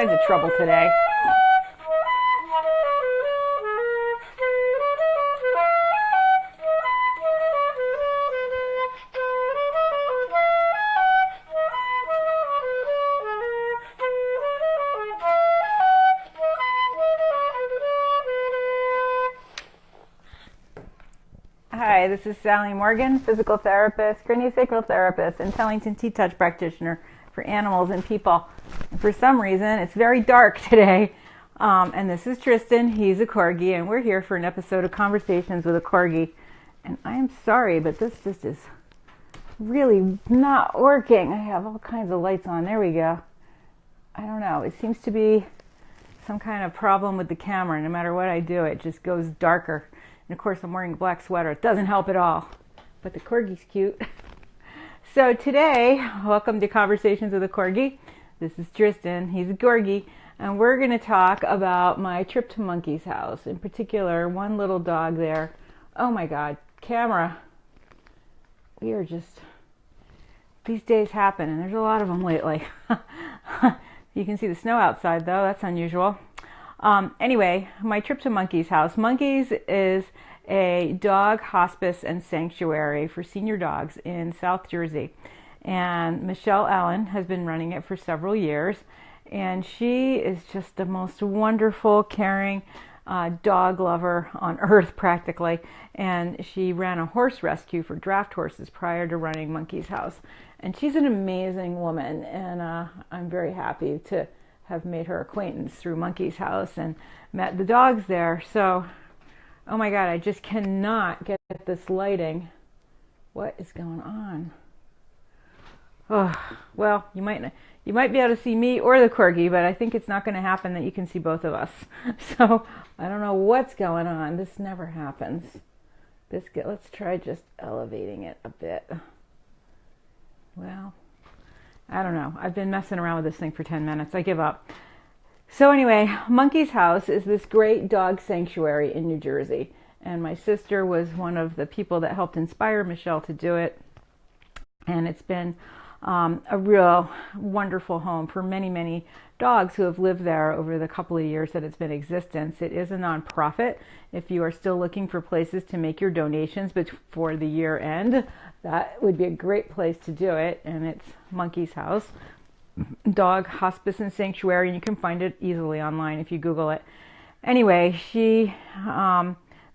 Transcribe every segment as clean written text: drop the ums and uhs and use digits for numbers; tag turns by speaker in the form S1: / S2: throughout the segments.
S1: kinds of trouble today. Hi, this is Sally Morgan, physical therapist, craniosacral therapist, and Tellington T-Touch practitioner for animals and people. And for some reason, it's very dark today. And this is Tristan. He's a Corgi, and we're here for an episode of Conversations with a Corgi. And I am sorry, but this just is really not working. I have all kinds of lights on. There we go. I don't know. It seems to be some kind of problem with the camera. No matter what I do, it just goes darker. And of course, I'm wearing a black sweater. It doesn't help at all. But the Corgi's cute. So today, welcome to Conversations with a Corgi. This is Tristan. He's a Corgi. And we're going to talk about my trip to Monkey's house. In particular, one little dog there. Oh my God, camera. We are just... These days happen, and there's a lot of them lately. You can see the snow outside, though. That's unusual. Anyway, my trip to Monkey's house. Monkey's is a dog hospice and sanctuary for senior dogs in South Jersey. And Michelle Allen has been running it for several years. And she is just the most wonderful, caring dog lover on earth, practically. And she ran a horse rescue for draft horses prior to running Monkey's house. And she's an amazing woman. And I'm very happy to have made her acquaintance through Monkey's house and met the dogs there. So, oh my God, I just cannot get this lighting. What is going on? Oh, well, you might be able to see me or the Corgi, but I think it's not going to happen that you can see both of us. So I don't know what's going on. This never happens. Let's try just elevating it a bit. Well, I don't know. I've been messing around with this thing for 10 minutes. I give up. So anyway, Monkey's house is this great dog sanctuary in New Jersey. And my sister was one of the people that helped inspire Michelle to do it. And it's been a real wonderful home for many, many dogs who have lived there over the couple of years that it's been in existence. It is a nonprofit. If you are still looking for places to make your donations before the year end, that would be a great place to do it. And it's Monkey's House, Dog Hospice and Sanctuary, and you can find it easily online if you Google it. Anyway,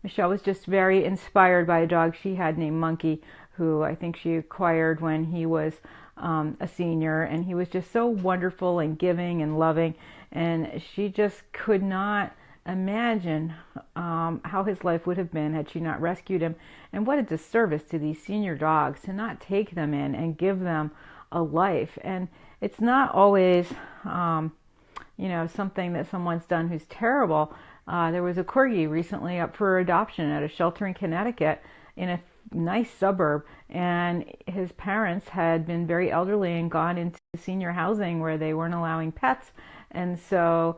S1: Michelle was just very inspired by a dog she had named Monkey, who I think she acquired when he was a senior, and he was just so wonderful and giving and loving, and she just could not imagine how his life would have been had she not rescued him. And what a disservice to these senior dogs to not take them in and give them a life. And it's not always something that someone's done who's terrible. There was a Corgi recently up for adoption at a shelter in Connecticut in a nice suburb, and his parents had been very elderly and gone into senior housing where they weren't allowing pets. And so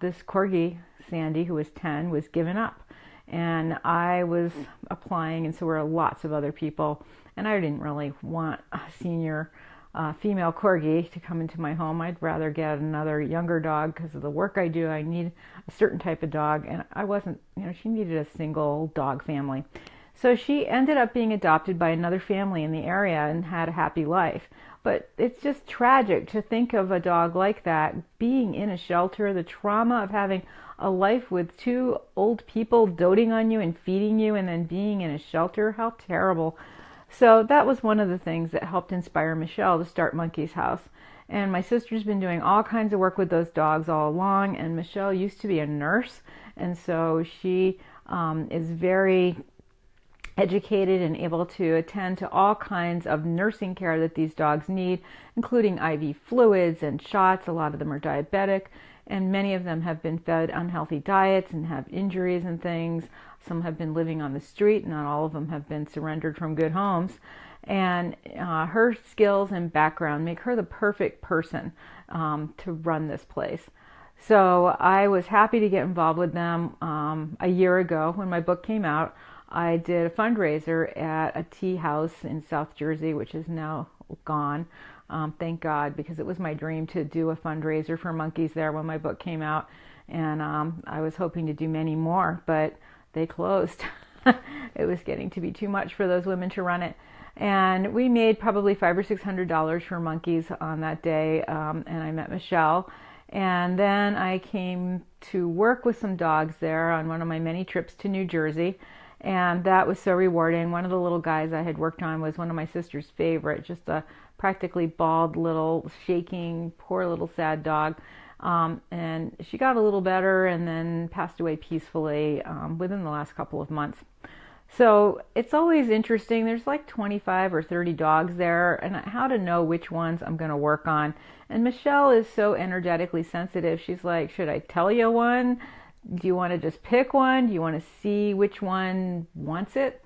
S1: this Corgi, Sandy, who was 10, was given up. And I was applying, and so were lots of other people. And I didn't really want a senior female Corgi to come into my home. I'd rather get another younger dog because of the work I do. I need a certain type of dog, and I wasn't, she needed a single dog family. So she ended up being adopted by another family in the area and had a happy life. But it's just tragic to think of a dog like that being in a shelter, the trauma of having a life with two old people doting on you and feeding you, and then being in a shelter. How terrible. So that was one of the things that helped inspire Michelle to start Monkey's House. And my sister's been doing all kinds of work with those dogs all along, and Michelle used to be a nurse, and so she is very educated and able to attend to all kinds of nursing care that these dogs need, including IV fluids and shots. A lot of them are diabetic, and many of them have been fed unhealthy diets and have injuries and things. Some have been living on the street. Not all of them have been surrendered from good homes. And her skills and background make her the perfect person to run this place. So I was happy to get involved with them. A year ago when my book came out, I did a fundraiser at a tea house in South Jersey, which is now gone. Thank God, because it was my dream to do a fundraiser for monkeys there when my book came out. And I was hoping to do many more, but they closed. It was getting to be too much for those women to run it. And we made probably $500 or $600 for monkeys on that day. And I met Michelle. And then I came to work with some dogs there on one of my many trips to New Jersey. And that was so rewarding. One of the little guys I had worked on was one of my sister's favorite, just a practically bald little, shaking, poor little sad dog. And she got a little better and then passed away peacefully within the last couple of months. So it's always interesting. There's like 25 or 30 dogs there, and how to know which ones I'm going to work on. And Michelle is so energetically sensitive. She's like, should I tell you one? Do you want to just pick one? Do you want to see which one wants it?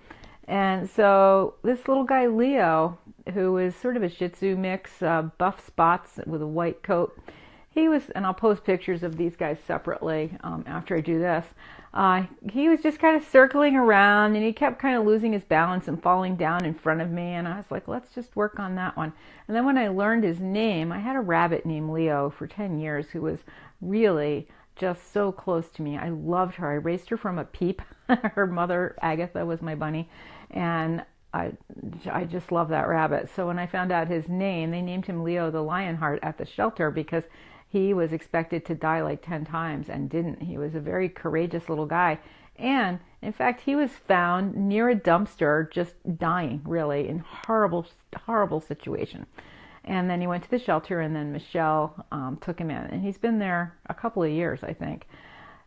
S1: And so this little guy, Leo, who is sort of a Shih Tzu mix, buff spots with a white coat, he was, and I'll post pictures of these guys separately after I do this. He was just kind of circling around, and he kept kind of losing his balance and falling down in front of me. And I was like, let's just work on that one. And then when I learned his name, I had a rabbit named Leo for 10 years who was really just so close to me. I loved her. I raised her from a peep. Her mother, Agatha, was my bunny. And I just love that rabbit. So when I found out his name, they named him Leo the Lionheart at the shelter because he was expected to die like 10 times and didn't. He was a very courageous little guy. And in fact, he was found near a dumpster just dying, really, in horrible, horrible situation. And then he went to the shelter, and then Michelle took him in. And he's been there a couple of years, I think.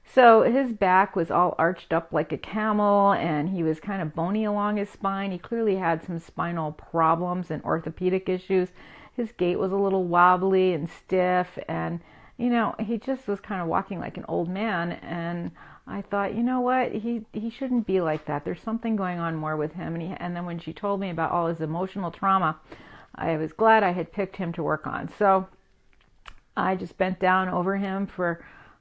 S1: So his back was all arched up like a camel, and he was kind of bony along his spine. He clearly had some spinal problems and orthopedic issues. His gait was a little wobbly and stiff, and, you know, he just was kind of walking like an old man. And I thought, you know what, he shouldn't be like that. There's something going on more with him. And then when she told me about all his emotional trauma, I was glad I had picked him to work on. So I just bent down over him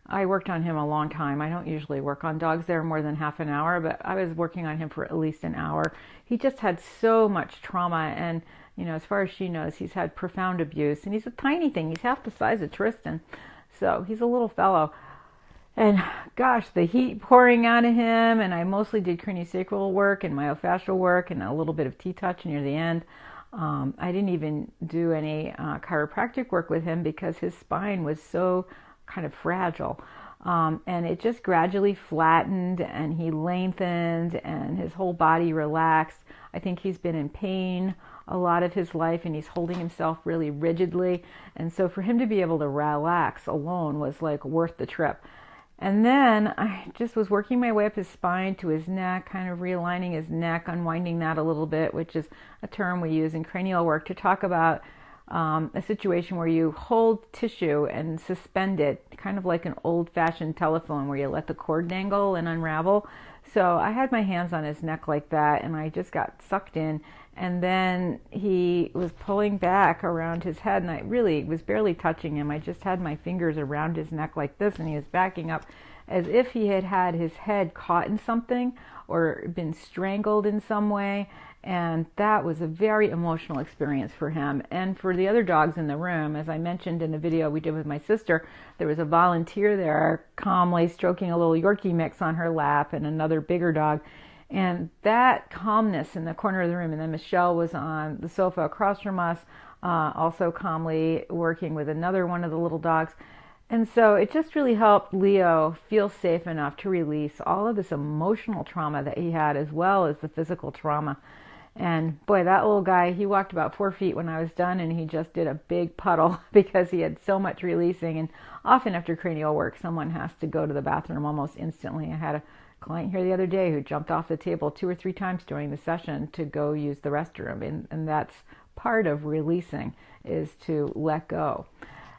S1: I worked on him a long time. I don't usually work on dogs there more than half an hour, but I was working on him for at least an hour. He just had so much trauma, and, you know, as far as she knows, he's had profound abuse, and he's a tiny thing. He's half the size of Tristan, so he's a little fellow. And gosh, the heat pouring out of him, and I mostly did craniosacral work and myofascial work and a little bit of T-touch near the end. I didn't even do any chiropractic work with him because his spine was so kind of fragile. And it just gradually flattened, and he lengthened, and his whole body relaxed. I think he's been in pain a lot of his life, and he's holding himself really rigidly. And so for him to be able to relax alone was like worth the trip. And then I just was working my way up his spine to his neck, kind of realigning his neck, unwinding that a little bit, which is a term we use in cranial work to talk about a situation where you hold tissue and suspend it, kind of like an old-fashioned telephone where you let the cord dangle and unravel. So I had my hands on his neck like that, and I just got sucked in. And then he was pulling back around his head, and I really was barely touching him. I just had my fingers around his neck like this, and he was backing up as if he had had his head caught in something or been strangled in some way. And that was a very emotional experience for him and for the other dogs in the room. As I mentioned in the video we did with my sister, there was a volunteer there calmly stroking a little Yorkie mix on her lap and another bigger dog. And that calmness in the corner of the room, and then Michelle was on the sofa across from us, also calmly working with another one of the little dogs. And so it just really helped Leo feel safe enough to release all of this emotional trauma that he had, as well as the physical trauma. And boy, that little guy, he walked about 4 feet when I was done, and he just did a big puddle because he had so much releasing. And often after cranial work, someone has to go to the bathroom almost instantly. I had a client here the other day who jumped off the table 2 or 3 times during the session to go use the restroom. And that's part of releasing, is to let go.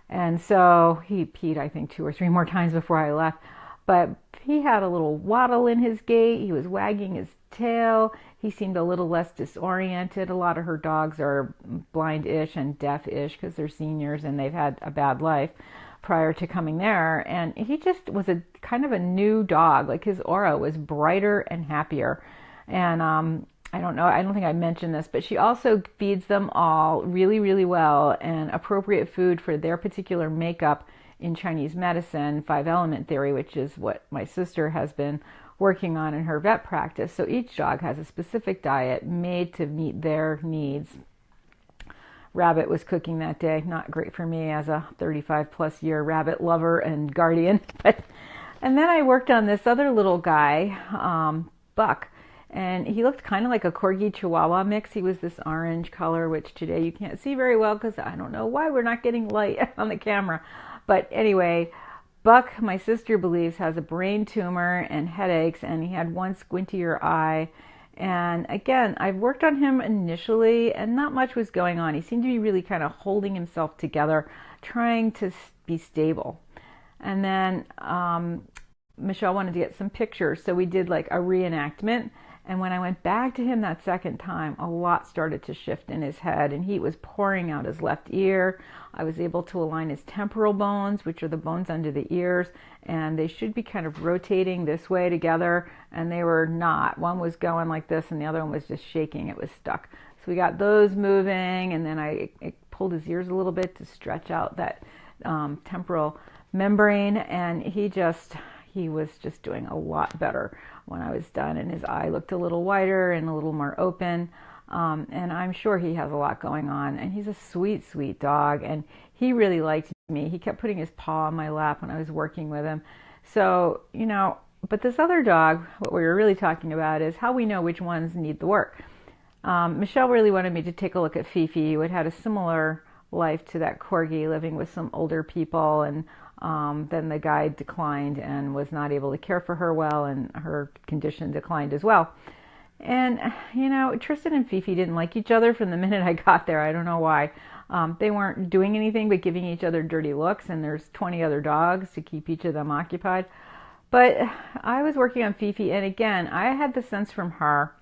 S1: And so he peed, I think, 2 or 3 more times before I left. But he had a little waddle in his gait. He was wagging his tail. He seemed a little less disoriented. A lot of her dogs are blind-ish and deaf-ish because they're seniors and they've had a bad life prior to coming there. And he just was a kind of a new dog. Like, his aura was brighter and happier. And I don't know, I don't think I mentioned this, but she also feeds them all really, really well and appropriate food for their particular makeup in Chinese medicine, five element theory, which is what my sister has been working on in her vet practice. So each dog has a specific diet made to meet their needs. Rabbit was cooking that day, not great for me as a 35 plus year rabbit lover and guardian. And then I worked on this other little guy, Buck, and he looked kind of like a Corgi Chihuahua mix. He was this orange color, which today you can't see very well because I don't know why we're not getting light on the camera. But anyway, Buck, my sister believes, has a brain tumor and headaches, and he had one squintier eye. And again, I've worked on him initially, and not much was going on. He seemed to be really kind of holding himself together, trying to be stable. And then Michelle wanted to get some pictures, so we did like a reenactment. And when I went back to him that second time, a lot started to shift in his head, and heat was pouring out his left ear. I was able to align his temporal bones, which are the bones under the ears, and they should be kind of rotating this way together, and they were not. One was going like this, and the other one was just shaking. It was stuck. So we got those moving, and then I pulled his ears a little bit to stretch out that temporal membrane, and he was just doing a lot better when I was done, and his eye looked a little wider and a little more open, and I'm sure he has a lot going on, and he's a sweet, sweet dog, and he really liked me. He kept putting his paw on my lap when I was working with him. So, but this other dog, what we were really talking about is how we know which ones need the work. Michelle really wanted me to take a look at Fifi, who had a similar life to that Corgi, living with some older people, and then the guy declined and was not able to care for her well, and her condition declined as well. And, Tristan and Fifi didn't like each other from the minute I got there. I don't know why. They weren't doing anything but giving each other dirty looks, and there's 20 other dogs to keep each of them occupied. But I was working on Fifi, and again, I had the sense from her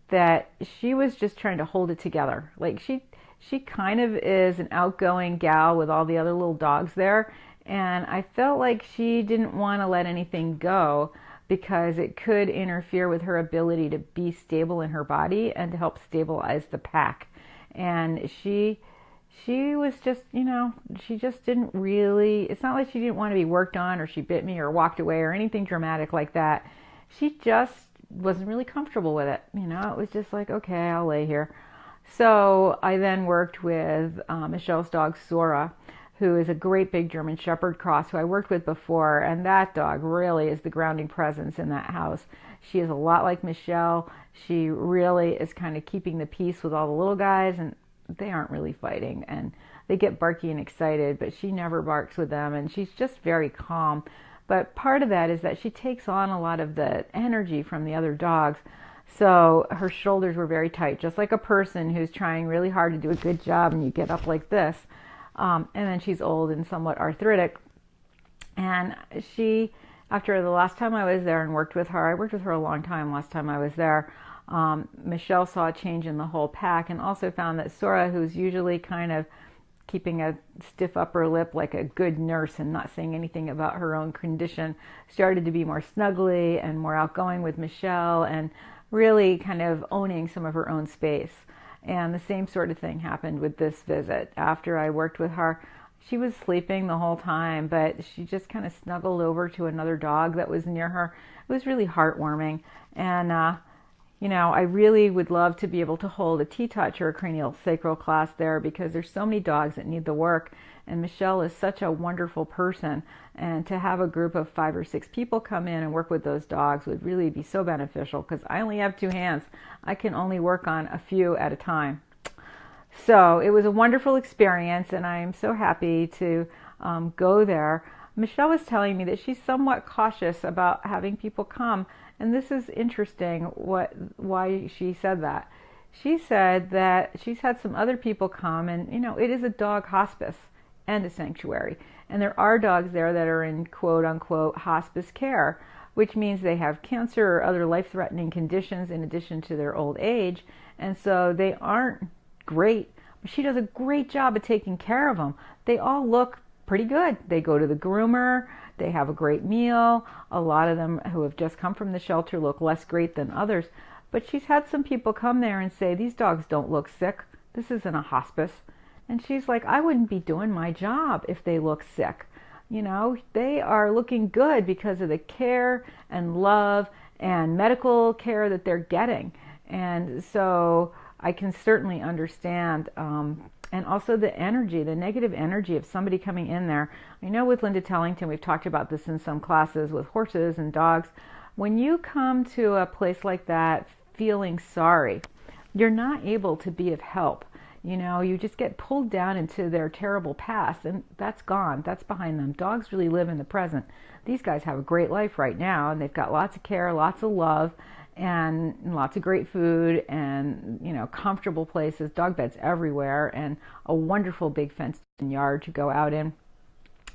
S1: that she was just trying to hold it together. Like she kind of is an outgoing gal with all the other little dogs there, and I felt like she didn't want to let anything go because it could interfere with her ability to be stable in her body and to help stabilize the pack. And she was just, she just didn't really, it's not like she didn't want to be worked on or she bit me or walked away or anything dramatic like that. She just wasn't really comfortable with it. It was just like, okay, I'll lay here. So I then worked with Michelle's dog, Sora, who is a great big German Shepherd cross who I worked with before, and that dog really is the grounding presence in that house. She is a lot like Michelle. She really is kind of keeping the peace with all the little guys, and they aren't really fighting, and they get barky and excited, but she never barks with them, and she's just very calm. But part of that is that she takes on a lot of the energy from the other dogs. So her shoulders were very tight, just like a person who's trying really hard to do a good job, and you get up like this. And then she's old and somewhat arthritic. And she, after the last time I was there and worked with her, I worked with her a long time last time I was there, Michelle saw a change in the whole pack and also found that Sora, who's usually kind of keeping a stiff upper lip like a good nurse and not saying anything about her own condition, started to be more snuggly and more outgoing with Michelle and really kind of owning some of her own space. And the same sort of thing happened with this visit. After I worked with her, she was sleeping the whole time, but she just kind of snuggled over to another dog that was near her. It was really heartwarming. And, I really would love to be able to hold a T-touch or a cranial sacral class there because there's so many dogs that need the work. And Michelle is such a wonderful person. And to have a group of 5 or 6 people come in and work with those dogs would really be so beneficial because I only have 2 hands. I can only work on a few at a time. So it was a wonderful experience, and I am so happy to go there. Michelle was telling me that she's somewhat cautious about having people come, and this is interesting why she said that. She said that she's had some other people come, and it is a dog hospice and a sanctuary, and there are dogs there that are in quote-unquote hospice care, which means they have cancer or other life-threatening conditions in addition to their old age, and so they aren't great. But she does a great job of taking care of them. They all look pretty good. They go to the groomer, they have a great meal. A lot of them who have just come from the shelter look less great than others, But she's had some people come there and say, these dogs don't look sick. This isn't a hospice. And she's like, I wouldn't be doing my job if they look sick. You know, they are looking good because of the care and love and medical care that they're getting. And so I can certainly understand, and also the energy, the negative energy of somebody coming in there. I know with Linda Tellington, we've talked about this in some classes with horses and dogs. When you come to a place like that feeling sorry, you're not able to be of help. You know, you just get pulled down into their terrible past, and that's gone. That's behind them. Dogs really live in the present. These guys have a great life right now, and they've got lots of care, lots of love, and lots of great food, and, you know, comfortable places, dog beds everywhere, and a wonderful big fenced-in yard to go out in,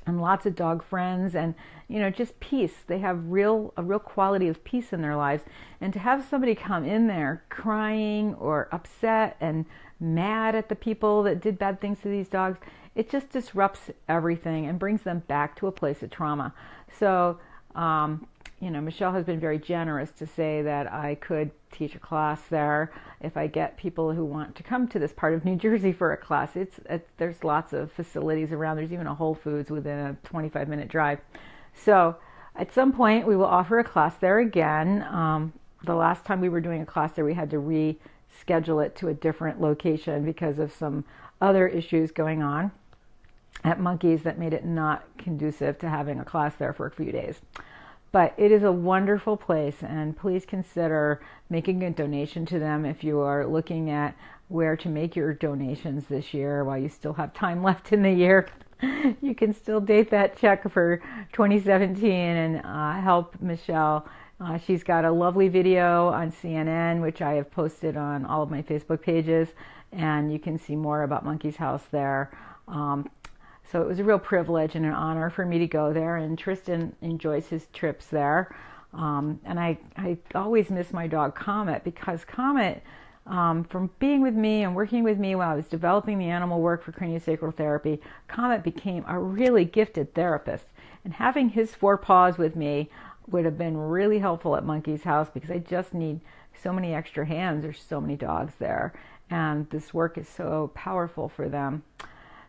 S1: and lots of dog friends, and, you know, just peace. They have a real quality of peace in their lives. And to have somebody come in there crying or upset and mad at the people that did bad things to these dogs, it just disrupts everything and brings them back to a place of trauma. So, you know, Michelle has been very generous to say that I could teach a class there if I get people who want to come to this part of New Jersey for a class. There's lots of facilities around. There's even a Whole Foods within a 25-minute drive. So at some point we will offer a class there again. The last time we were doing a class there, we had to reschedule it to a different location because of some other issues going on at Monkeys that made it not conducive to having a class there for a few days. But it is a wonderful place, and please consider making a donation to them if you are looking at where to make your donations this year while you still have time left in the year. You can still date that check for 2017 and help Michelle. She's got a lovely video on CNN, which I have posted on all of my Facebook pages, and you can see more about Monkey's House there. So it was a real privilege and an honor for me to go there, and Tristan enjoys his trips there. And I always miss my dog Comet, because Comet, from being with me and working with me while I was developing the animal work for craniosacral therapy, Comet became a really gifted therapist. And having his four paws with me would have been really helpful at Monkey's House, because I just need so many extra hands. There's so many dogs there, and this work is so powerful for them.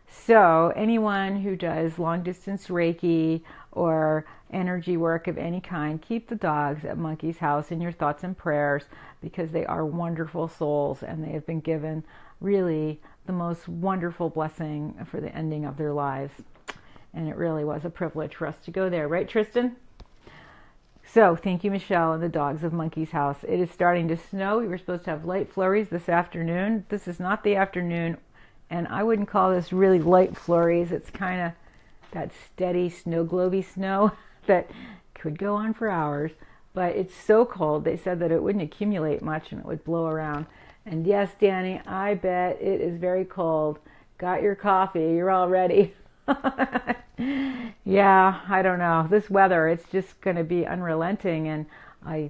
S1: So anyone who does long-distance Reiki or energy work of any kind, keep the dogs at Monkey's House in your thoughts and prayers, because they are wonderful souls, and they have been given really the most wonderful blessing for the ending of their lives. And it really was a privilege for us to go there. Right, Tristan? So thank you, Michelle, and the dogs of Monkey's House. It is starting to snow. We were supposed to have light flurries this afternoon. This is not the afternoon, and I wouldn't call this really light flurries. It's kind of that steady snow globey snow that could go on for hours. But it's so cold, they said that it wouldn't accumulate much and it would blow around. And yes, Danny, I bet it is very cold. Got your coffee, you're all ready. Yeah, I don't know. This weather, it's just going to be unrelenting. And I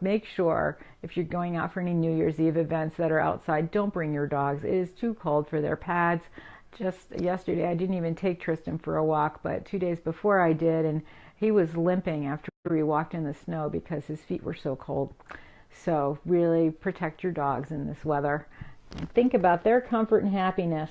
S1: make sure if you're going out for any New Year's Eve events that are outside, don't bring your dogs. It is too cold for their pads. Just yesterday, I didn't even take Tristan for a walk, but 2 days before I did, and he was limping after we walked in the snow because his feet were so cold. So really protect your dogs in this weather. And think about their comfort and happiness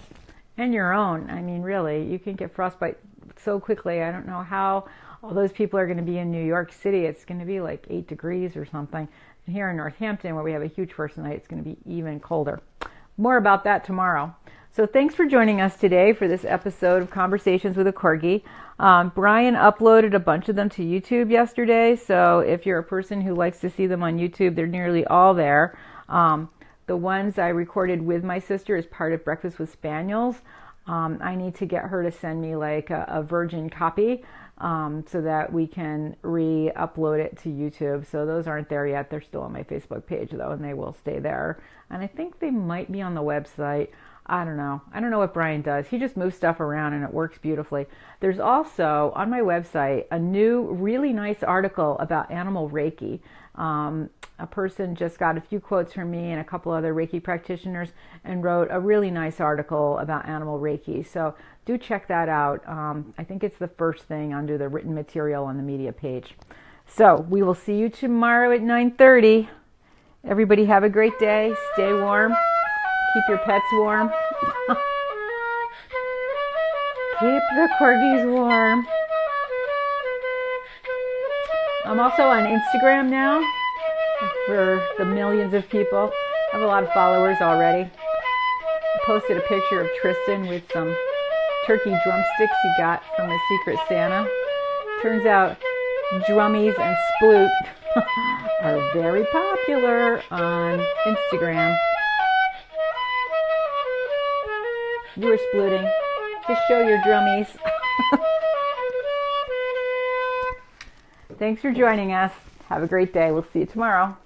S1: and your own. I mean, really, you can get frostbite so quickly. I don't know how all those people are going to be in New York City. It's going to be like 8 degrees or something. And here in Northampton, where we have a huge first night, it's going to be even colder. More about that tomorrow. So thanks for joining us today for this episode of Conversations with a Corgi. Brian uploaded a bunch of them to YouTube yesterday, so if you're a person who likes to see them on YouTube, they're nearly all there. The ones I recorded with my sister as part of Breakfast with Spaniels, I need to get her to send me like a virgin copy so that we can re-upload it to YouTube. So those aren't there yet. They're still on my Facebook page though, and they will stay there. And I think they might be on the website. I don't know. I don't know what Brian does. He just moves stuff around and it works beautifully. There's also on my website a new really nice article about animal Reiki. A person just got a few quotes from me and a couple other Reiki practitioners and wrote a really nice article about animal Reiki. So do check that out. I think it's the first thing under the written material on the media page. So we will see you tomorrow at 9:30. Everybody have a great day. Stay warm. Keep your pets warm. Keep the corgis warm. I'm also on Instagram now for the millions of people. I have a lot of followers already. I posted a picture of Tristan with some turkey drumsticks he got from a Secret Santa. Turns out drummies and sploot are very popular on Instagram. You were splooting. Just show your drummies. Thanks for joining us. Have a great day. We'll see you tomorrow.